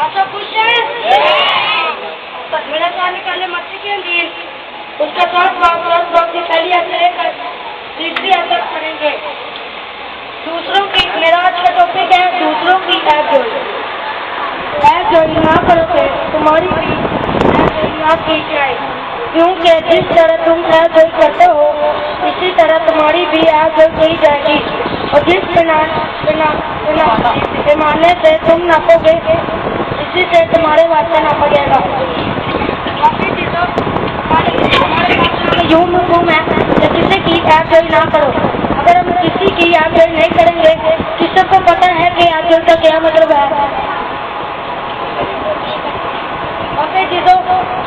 آپ سب خوش ہیں؟ میرا سوال نکالنے مچھی کی ہوتی ہے اس کا سوال کی پہلی حد سے لے کر تیسری حد تک کریں گے. دوسروں کی میرا آج کا ٹاپک ہے دوسروں کی ایپ جوئی. ایپ جوئی نہ کرو گے تمہاری بھی ایپ جوئی نہ کی جائے کیونکہ جس طرح تم ایپ جوئی کرتے ہو اسی طرح تمہاری بھی ایپ جوئی کی جائے گی اور جس پیمانے سے تم ناپو گے اسی سے تمہارے واسطے ناپا جائے گا. باقی چیزوں یوں مفہوم ہے کہ کسی کی ایپ جوئی نہ کرو. اگر ہم کسی کی ایپ جوئی نہیں کریں گے کسی کو پتہ ہے کہ ایپ جوئی کا کیا مطلب ہے. باقی چیزوں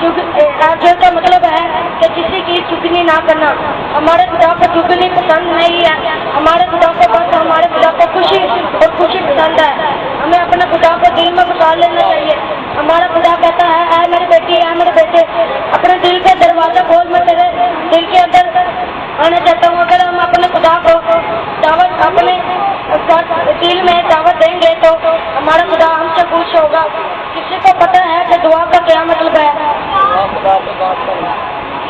ایپ جوئی کا مطلب ہے کہ کسی کی چگلی نہ کرنا. ہمارے خدا کو چگلی پسند نہیں ہے. ہمارے خدا کو بس ہمارے خدا کو خوشی اور خوشی پسند ہے. ہمیں اپنے خدا کو دل میں بسا لینا چاہیے. ہمارا خدا کہتا ہے اے میری بیٹی اے میرے بیٹے اپنے دل کا دروازہ کھول میں تیرے دل کے اندر آنا چاہتا ہوں. اگر ہم اپنے خدا کو دعوت اپنے دل میں دعوت دیں گے تو ہمارا خدا ہم سے خوش ہوگا. کسی کو پتہ ہے کہ دعا کا کیا مطلب ہے؟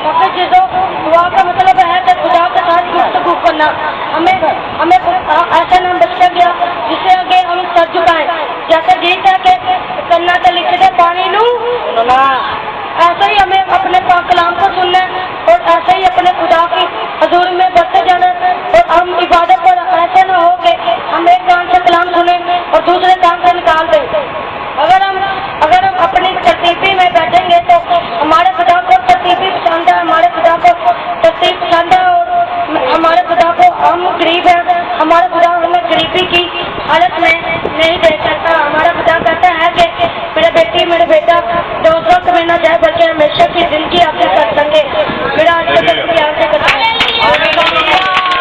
باقی چیزوں دعا کا مطلب ہے کہ خدا کے ساتھ گفتگو کرنا. ہمیں ایسا نام بچہ گیا جسے آگے ہم سر جھکائیں. جیسے گیت ہے کہ کرنا تو لکھ دے پانی نو ایسے ہی ہمیں اپنے پاک کلام کو سننا اور ایسے ہی اپنے خدا کی حضور میں بڑھتے جانا. اور ہم عبادت پر ایسا نہ ہو کہ ہم ایک کان سے کلام سنیں اور دوسرے کان سے نکال دیں. اگر ہم اپنی ترتیبی میں بیٹھیں گے تو ہمارے خدا کو ترتیبی پسند ہے. ہمارے خدا کو ترتیب پسند ہے اور ہمارے خدا کو ہم غریب ہیں. ہمارا خدا ہمیں غریبی کی حالت میں نہیں دیکھ سکتا. ہمارا خدا کہتا ہے کہ میرے بیٹی میرے بیٹا دوسروں کو میں نہ جائے بلکہ